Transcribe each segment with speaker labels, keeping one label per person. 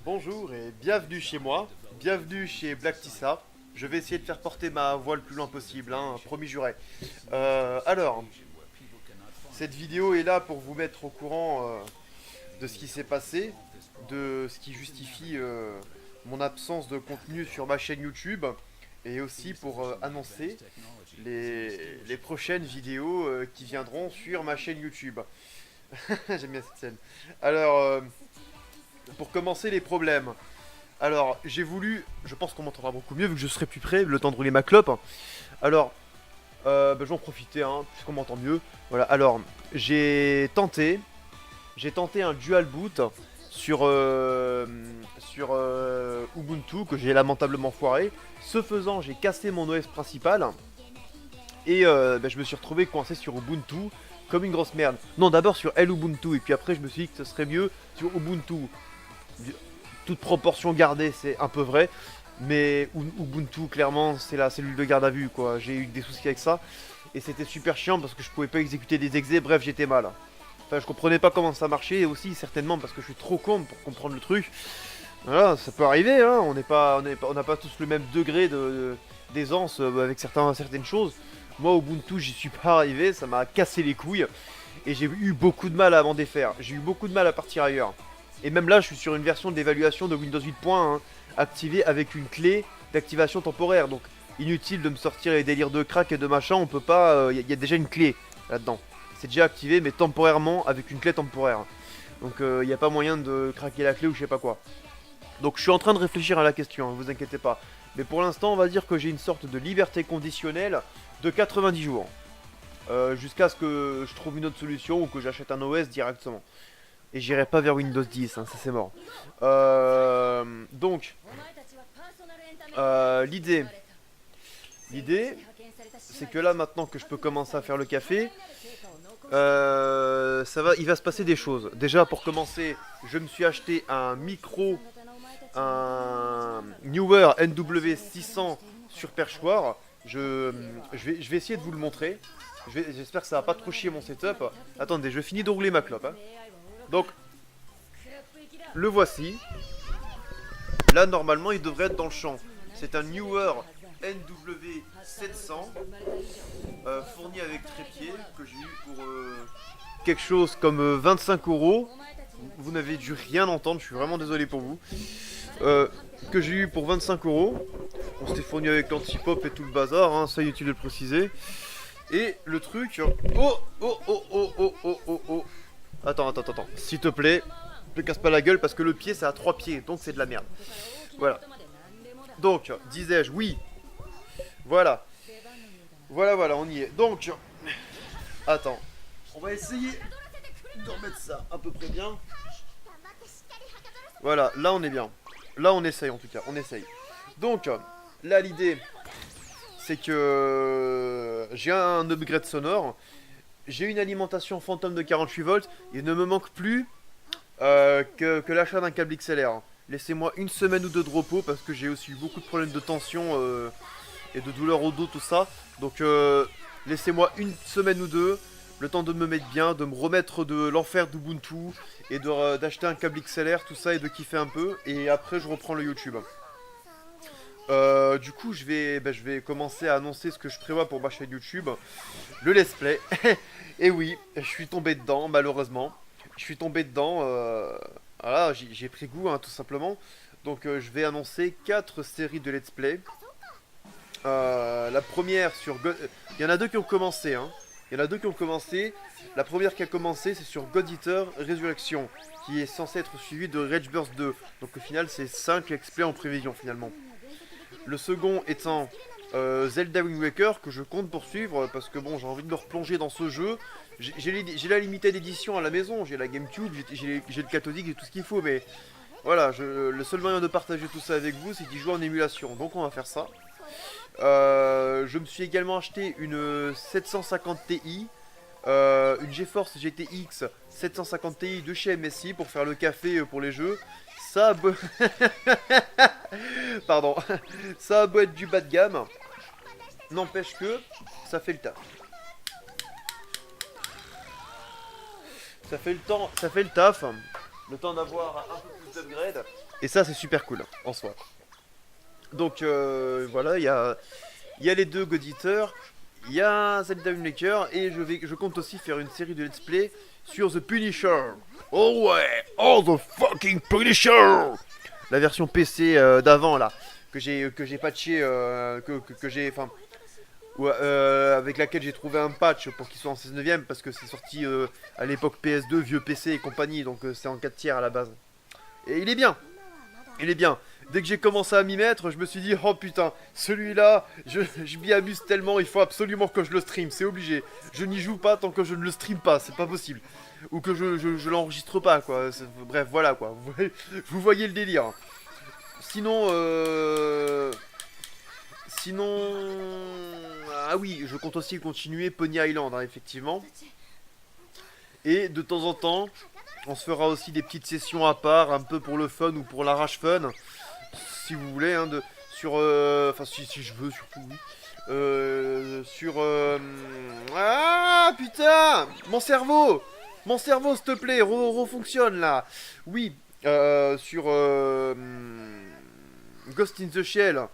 Speaker 1: Bonjour et bienvenue chez moi, bienvenue chez Black Tissa. Je vais essayer de faire porter ma voix le plus loin possible, hein, promis juré. Alors, cette vidéo est là pour vous mettre au courant de ce qui s'est passé, de ce qui justifie mon absence de contenu sur ma chaîne YouTube, et aussi pour annoncer les prochaines vidéos qui viendront sur ma chaîne YouTube. J'aime bien cette scène. Alors, pour commencer les problèmes. Alors, j'ai voulu, je pense qu'on m'entendra beaucoup mieux vu que je serai plus près, le temps de rouler ma clope. Alors, bah, je vais en profiter, hein, puisqu'on m'entend mieux. Voilà, alors, j'ai tenté un dual boot sur, Ubuntu, que j'ai lamentablement foiré. Ce faisant, j'ai cassé mon OS principal, et bah, je me suis retrouvé coincé sur Ubuntu, comme une grosse merde. Non, d'abord sur Ubuntu, et puis après je me suis dit que ce serait mieux sur Ubuntu. Toute proportion gardée, c'est un peu vrai. Mais Ubuntu, clairement, c'est la cellule de garde à vue, quoi. J'ai eu des soucis avec ça. Et c'était super chiant parce que je pouvais pas exécuter des exés. Bref, j'étais mal. Enfin, je comprenais pas comment ça marchait. Et aussi, certainement, parce que je suis trop con pour comprendre le truc. Voilà, ça peut arriver, hein. On n'a pas tous le même degré d'aisance avec certaines choses. Moi, Ubuntu, j'y suis pas arrivé. Ça m'a cassé les couilles. Et j'ai eu beaucoup de mal à m'en défaire. J'ai eu beaucoup de mal à partir ailleurs. Et même là, je suis sur une version d'évaluation de Windows 8.1 hein, activée avec une clé d'activation temporaire. Donc, inutile de me sortir les délires de crack et de machin, on peut pas... y a déjà une clé là-dedans. C'est déjà activé, mais temporairement, avec une clé temporaire. Donc, il n'y a pas moyen de craquer la clé ou je sais pas quoi. Donc, je suis en train de réfléchir à la question, ne vous inquiétez pas. Mais pour l'instant, on va dire que j'ai une sorte de liberté conditionnelle de 90 jours. Jusqu'à ce que je trouve une autre solution ou que j'achète un OS directement. Et j'irai pas vers Windows 10, hein, ça c'est mort. Donc, l'idée, c'est que là maintenant que je peux commencer à faire le café, il va se passer des choses. Déjà pour commencer, je me suis acheté un micro, un Newer NW600 sur perchoir. Je vais essayer de vous le montrer. J'espère que ça va pas trop chier mon setup. Attendez, je finis de rouler ma clope. Hein. Donc, le voici. Là, normalement, il devrait être dans le champ. C'est un Newer NW700 fourni avec trépied que j'ai eu pour quelque chose comme 25 euros. Vous n'avez dû rien entendre, je suis vraiment désolé pour vous. Que j'ai eu pour 25 euros. On s'était fourni avec l'anti-pop et tout le bazar, hein, ça inutile de le préciser. Et le truc... Oh. Attends. S'il te plaît, ne casse pas la gueule parce que le pied c'est à 3 pieds, donc c'est de la merde. Voilà. Donc, disais-je, oui. Voilà, on y est. Donc, attends. On va essayer de remettre ça à peu près bien. Voilà, là on est bien. Là on essaye en tout cas, on essaye. Donc, là l'idée, c'est que j'ai un upgrade sonore. J'ai une alimentation fantôme de 48 volts. Il ne me manque plus que l'achat d'un câble XLR. Laissez-moi une semaine ou deux de repos parce que j'ai aussi eu beaucoup de problèmes de tension et de douleurs au dos, tout ça. Donc laissez-moi une semaine ou deux, le temps de me mettre bien, de me remettre de l'enfer d'Ubuntu et d'acheter un câble XLR, tout ça et de kiffer un peu. Et après je reprends le YouTube. Du coup, je vais commencer à annoncer ce que je prévois pour ma chaîne YouTube. Le let's play. Et oui, je suis tombé dedans, malheureusement. Je suis tombé dedans. Voilà, j'ai pris goût, hein, tout simplement. Donc, je vais annoncer 4 séries de let's play. La première sur... Il y en a deux qui ont commencé, hein. Il y en a deux qui ont commencé. La première qui a commencé, c'est sur God Eater Resurrection, qui est censé être suivi de Rage Burst 2. Donc, au final, c'est 5 let's play en prévision, finalement. Le second étant Zelda Wind Waker, que je compte poursuivre parce que bon, j'ai envie de me replonger dans ce jeu. J'ai la limited édition à la maison, j'ai la GameCube, j'ai le cathodique et tout ce qu'il faut, mais voilà, le seul moyen de partager tout ça avec vous, c'est d'y jouer en émulation, donc on va faire ça. Je me suis également acheté une 750 Ti, une GeForce GTX 750 Ti de chez MSI pour faire le café pour les jeux. Ça a beau... Pardon. Ça a beau être du bas de gamme, n'empêche que ça fait le taf. Ça fait le taf. le temps d'avoir un peu plus d'upgrade. Et ça c'est super cool en soi. Donc voilà, il y a les deux God Eater, il y a Zelda Wind Waker et je compte aussi faire une série de let's play sur The Punisher. Oh ouais, oh the fucking Punisher. La version PC d'avant là, que j'ai patché, que j'ai, enfin, avec laquelle j'ai trouvé un patch pour qu'il soit en 16/9 parce que c'est sorti à l'époque PS2, vieux PC et compagnie, donc c'est en 4 tiers à la base. Et il est bien, il est bien. Dès que j'ai commencé à m'y mettre, je me suis dit, oh putain, celui-là, je m'y amuse tellement, il faut absolument que je le stream, c'est obligé. Je n'y joue pas tant que je ne le stream pas, c'est pas possible. Ou que je l'enregistre pas, quoi. Bref, voilà, quoi. Vous voyez le délire. Sinon, ah oui, je compte aussi continuer Pony Island, hein, effectivement. Et de temps en temps, on se fera aussi des petites sessions à part, un peu pour le fun ou pour l'arrache fun. Si vous voulez, hein, enfin, si je veux, surtout, oui. Ah, putain, mon cerveau, s'il te plaît, refonctionne, là. Oui, sur Ghost in the Shell,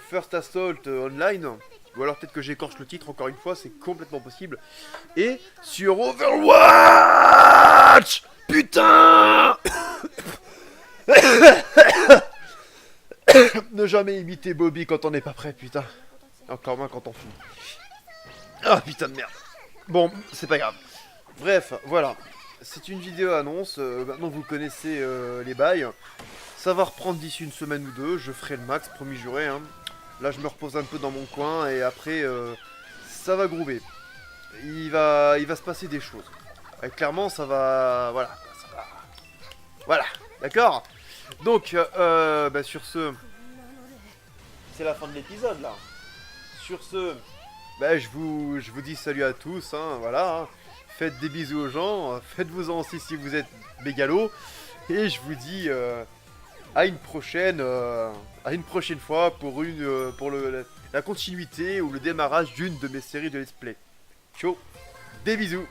Speaker 1: First Assault Online, ou alors peut-être que j'écorche le titre encore une fois, c'est complètement possible. Et sur Overwatch, putain. Ne jamais imiter Bobby quand on n'est pas prêt, putain. Encore moins quand on fume. Ah putain de merde. Bon, c'est pas grave. Bref, voilà. C'est une vidéo annonce. Maintenant vous connaissez les bails. Ça va reprendre d'ici une semaine ou deux. Je ferai le max, promis juré. Hein. Là, je me repose un peu dans mon coin et après, ça va groover. Il va se passer des choses. Clairement, ça va. Voilà. Ça va... Voilà. D'accord. Donc, bah, sur ce, c'est la fin de l'épisode là. Sur ce, bah, je vous dis salut à tous, hein, voilà. Hein. Faites des bisous aux gens, faites-vous-en aussi si vous êtes mégalos. Et je vous dis à une prochaine fois pour la continuité ou le démarrage d'une de mes séries de let's play. Ciao, des bisous.